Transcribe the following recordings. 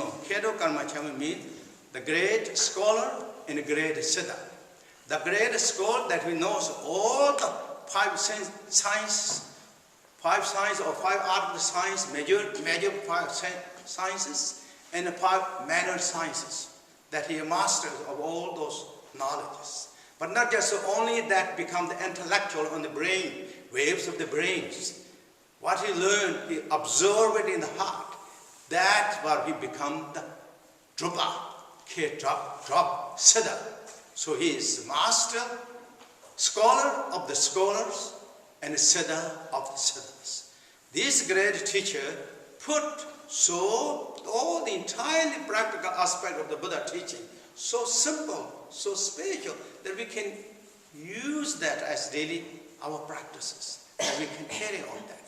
know, Khenpo Tsewang means the great scholar and the great siddha. The great scholar that we knows all the five sciences or five arts of science, major five sciences, and the five minor sciences, that he masters of all those knowledges. But not just only that become the intellectual on the brain, waves of the brains. What he learned, he absorbed it in the heart. That's where he become the drupa, drop, siddha. So he is master, scholar of the scholars, and siddha of the siddhas. This great teacher put all the entirely practical aspect of the Buddha teaching, so simple, so spiritual, that we can use that as daily our practices, that we can carry on that.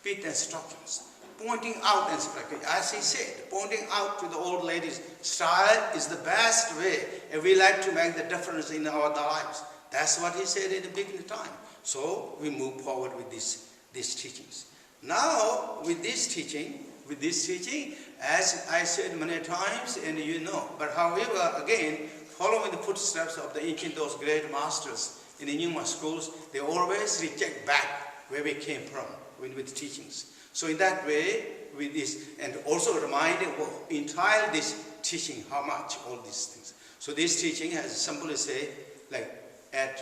With instructions, pointing out instructions. As he said, pointing out to the old ladies, style is the best way, and we like to make the difference in our lives. That's what he said in the beginning time. So we move forward with these teachings. Now, with this teaching, as I said many times, and you know, but however, again, following the footsteps of the ancient, those great masters in the Nyingma schools, they always reject back where we came from with teachings. So in that way, with this, and also reminding entirely this teaching, how much all these things. So this teaching has simply say, like, add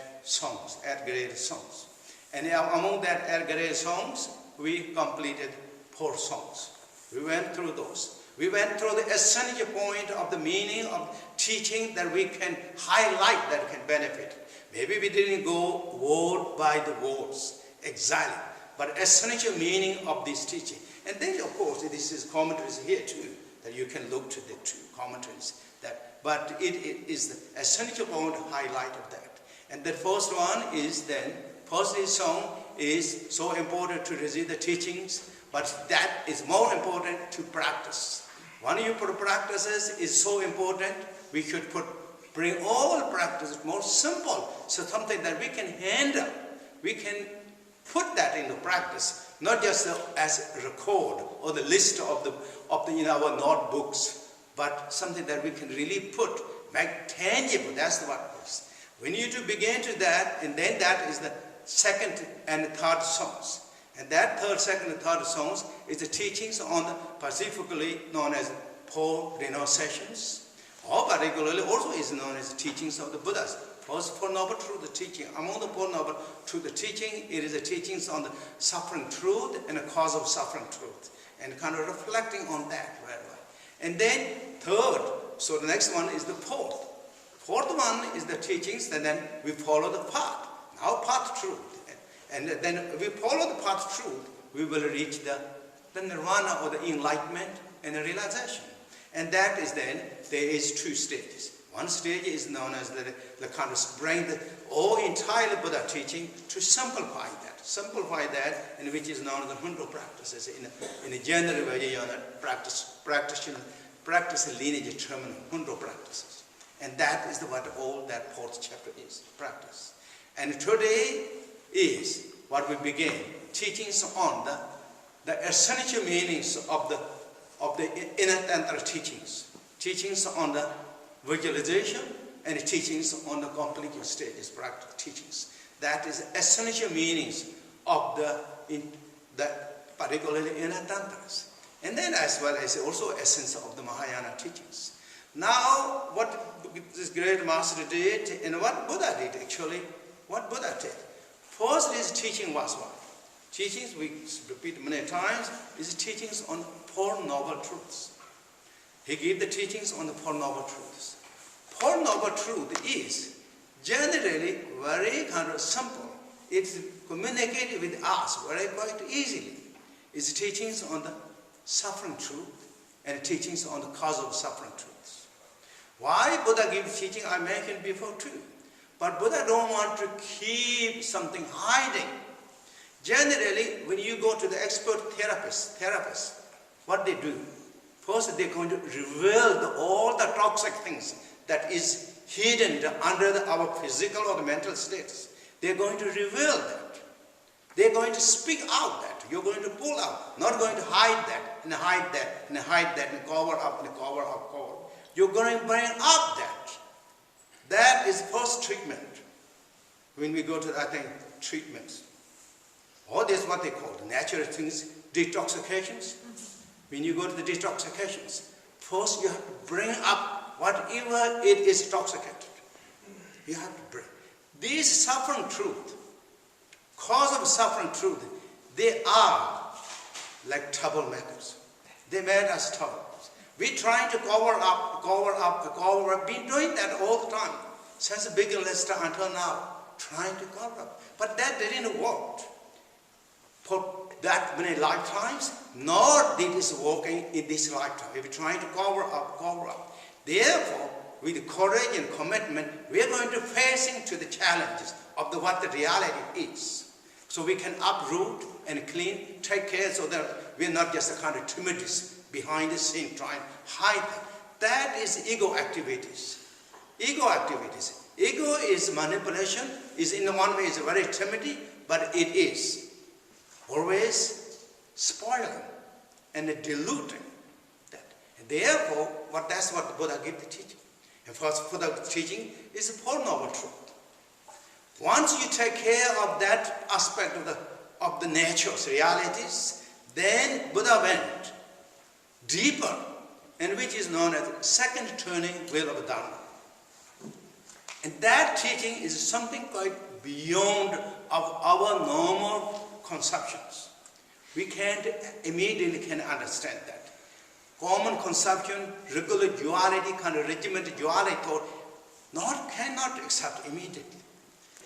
great songs. And among that add great songs, we completed 4 songs. We went through those. We went through the essential point of the meaning of teaching that we can highlight, that can benefit. Maybe we didn't go word by the words exactly, but essential meaning of this teaching. And then, of course, this is commentaries here too, that you can look to the 2 commentaries. But it is the essential point, highlight of that. And the first one is then, first song is so important to receive the teachings, but that is more important to practice. One you put practices is so important, we should bring all practices more simple, so something that we can handle. We can put that into practice, not just as a record or the list of in our notebooks, but something that we can really make tangible. That's what it is. We need to begin to that, and then that is the second and third songs. And that second and third songs is the teachings on the specifically known as 4 renunciations, or particularly also is known as the teachings of the Buddhas. First, Four Noble Truth, the teaching. Among the Four Noble Truth, the teaching, it is the teachings on the suffering truth and the cause of suffering truth, and kind of reflecting on that very well. And then third, so the next one is the fourth. Fourth one is the teachings, and then we follow the path. Now path truth. And then we follow the path truth, we will reach the nirvana or the enlightenment and the realization. And that is then, there is 2 stages. One stage is known as the kind of bring the all entire Buddha teaching to simplify that, and which is known as the Hundo practices in a general way, practice lineage terminal, Hundo practices. And that is what all that 4th chapter is, practice. And today is what we begin, teachings on the essential meanings of the inner tantra teachings on the visualization, and teachings on the complicated stages, practical teachings. That is essential meanings of the particularly inner tantras. And then as well as also essence of the Mahayana teachings. Now, what this great master did, and what Buddha did actually, what Buddha did. First, his teaching was what? Teachings, we repeat many times, is teachings on 4 noble truths. He gave the teachings on the 4 noble truths. 4 noble truth is generally very kind of simple. It's communicated with us very quite easily. It's teachings on the suffering truth and teachings on the cause of suffering truths. Why Buddha gives teaching, I mentioned before too. But Buddha don't want to keep something hiding. Generally, when you go to the expert therapists, what they do? First, they're going to reveal all the toxic things that is hidden under our physical or the mental states. They're going to reveal that. They're going to speak out that. You're going to pull out, not going to hide that. and hide that, and hide that, and cover up, and cover up, cover. You're going to bring up that. That is first treatment. When we go to, treatments. All this is what they call the natural things, detoxifications. When you go to the detoxifications, first you have to bring up whatever it is intoxicated. You have to bring. These suffering truth, cause of suffering truth, they are like troublemakers. They made us trouble. We trying to cover up, cover up, cover up. Been doing that all the time since the beginning until now, trying to cover up. But that didn't work for that many lifetimes, nor did it working in this lifetime. We were trying to cover up, cover up. Therefore, with courage and commitment, we are going to face into the challenges of what the reality is. So we can uproot and clean, take care so that we're not just a kind of timidness behind the scene trying to hide them. That is ego activities. Ego activities. Ego is manipulation, is in one way is very timid, but it is always spoiling and diluting that. And therefore, that's what Buddha gave the teaching. And first, Buddha teaching is a Four Noble Truth. Once you take care of that aspect of the nature's realities, then Buddha went deeper, and which is known as second turning Wheel of Dharma. And that teaching is something quite beyond of our normal conceptions. We can't immediately understand that. Common conception, regular duality, kind of regimented duality thought, cannot accept immediately.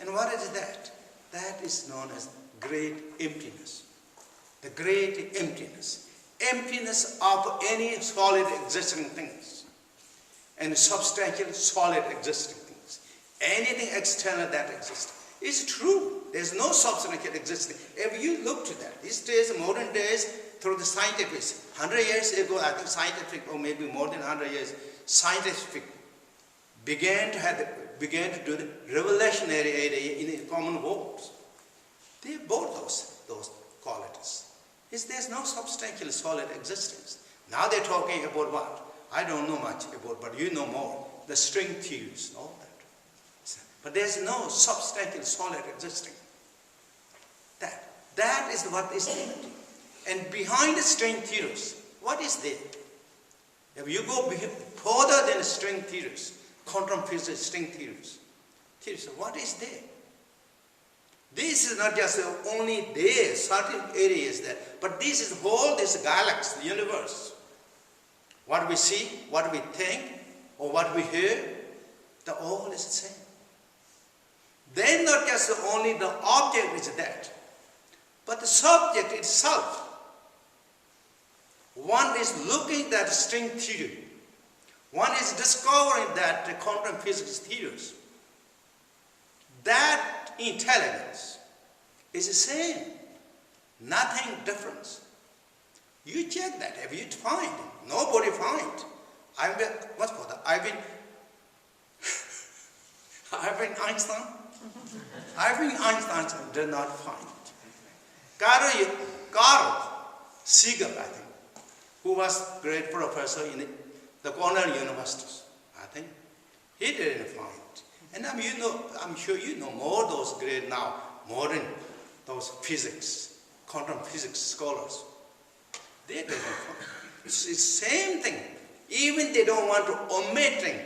And what is that? That is known as great emptiness. The great emptiness. Emptiness of any solid existing things. And substantial solid existing things. Anything external that exists. It's true. There's no substantial existing. If you look to that, these days, modern days, through the scientific, 100 years ago, I think scientific, or maybe more than 100 years, scientific began to do the revolutionary area in the common words. They bought those qualities. There's no substantial solid existence. Now they're talking about what? I don't know much about, but you know more. The string theories, all that. But there's no substantial solid existing. That is what is empty. And behind the string theories, what is there? If you go further than string theories, quantum physics string theories, what is there? This is not just only there, certain areas there, but this is whole, this galaxy, the universe. What we see, what we think, or what we hear, all is the same. Then not just only the object is that, but the subject itself. One is looking at string theory. One is discovering that the quantum physics theories. That intelligence is the same. Nothing different. You check that. If you find, nobody find. Einstein? Einstein did not find. Carl Siegel, I think, who was great professor in the Cornell universities, I think, he didn't find. And I'm sure you know more those great now, modern, those physics, quantum physics scholars. They didn't find. It's the same thing. Even they don't want to omitting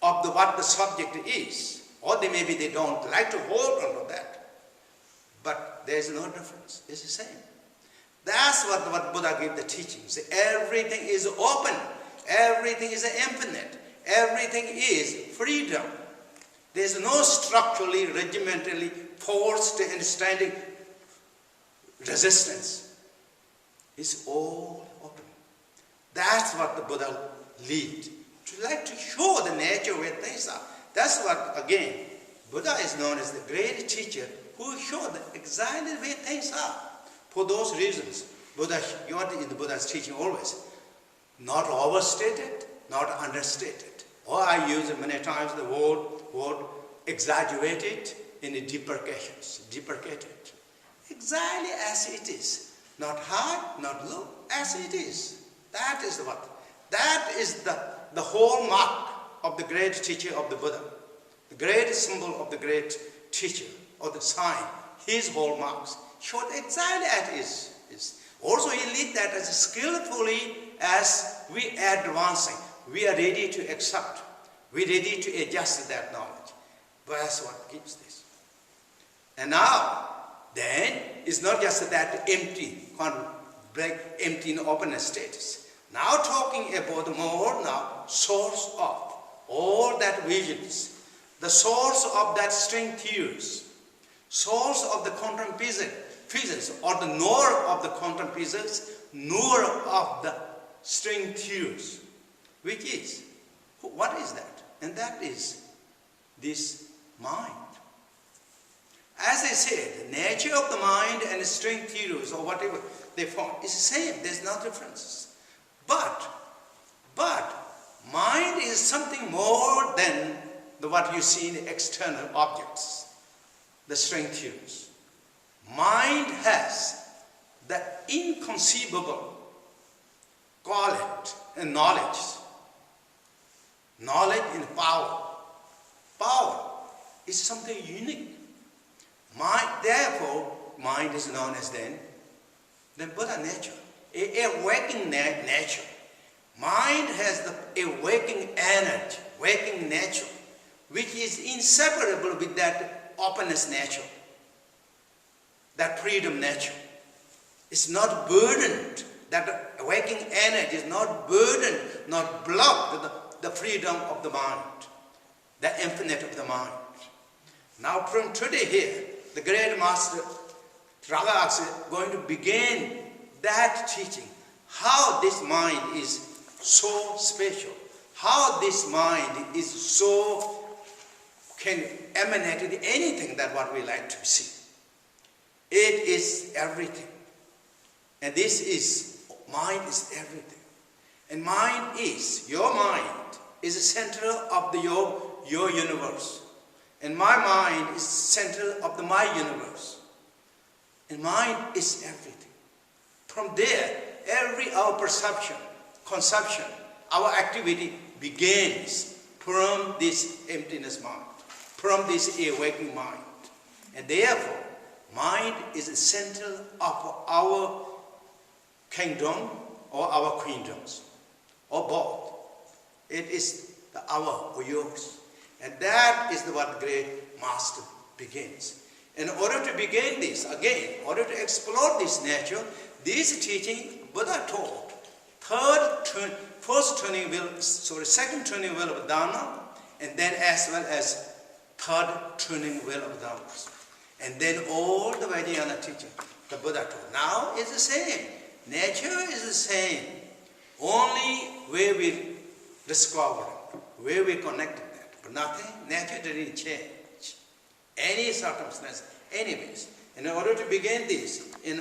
of what the subject is. Or maybe they don't like to hold on to that. But there is no difference. It's the same. That's what Buddha gave the teachings. Everything is open. Everything is infinite. Everything is freedom. There's no structurally, regimentally forced and standing resistance. It's all open. That's what the Buddha lead. To like to show the nature where things are. That's what, again, Buddha is known as the great teacher who showed exactly where things are. For those reasons, Buddha, you are in the Buddha's teaching always, not overstated, not understated. Or I use many times the word exaggerated in the deprecated. Exactly as it is. Not high, not low, as it is. That is what? That is the hallmark of the great teacher of the Buddha. The great symbol of the great teacher, or the sign, his hallmarks, showed exactly as it is. Also, he lead that as skillfully as we are advancing. We are ready to accept. We are ready to adjust that knowledge. But that's what gives this. And now, then, it's not just that empty, empty and openness status. Now talking about more now, source of all that visions, the source of that string theories, source of the quantum physics, or the knower of the quantum physics, knower of the string theories, which is, what is that? And that is this mind. As I said, the nature of the mind and string theories, or whatever they form, is the same. There's no differences. But mind is something more than what you see in external objects, the string theories. Mind has the inconceivable quality and knowledge. Knowledge and power. Power is something unique. Therefore, mind is known as the Buddha nature, a waking nature. Mind has the waking energy, waking nature, which is inseparable with that openness nature, that freedom nature. It's not burdened, that waking energy is not burdened, not blocked the freedom of the mind, the infinite of the mind. Now from today here, the great master Raga is going to begin that teaching, how this mind is so special, how this mind is so, can emanate in anything that what we like to see. It is everything. And this is, mind is everything. And mind is, your mind is the center of your universe. And my mind is center of my universe. And mind is everything. From there, our perception, conception, our activity begins from this emptiness mind, from this awakening mind. And therefore, mind is the center of our kingdom or our queendoms, or both. It is our or yours. And that is what the great master begins. In order to begin this, again, in order to explore this nature, this teaching Buddha taught second turning wheel of Dharma, and then as well as third turning wheel of Dharma. And then all the Vajrayana teaching the Buddha taught. Now it's the same. Nature is the same. Only where we discover, where we connect. Nothing, nature didn't change. Any circumstance, anyways. In order to begin this, in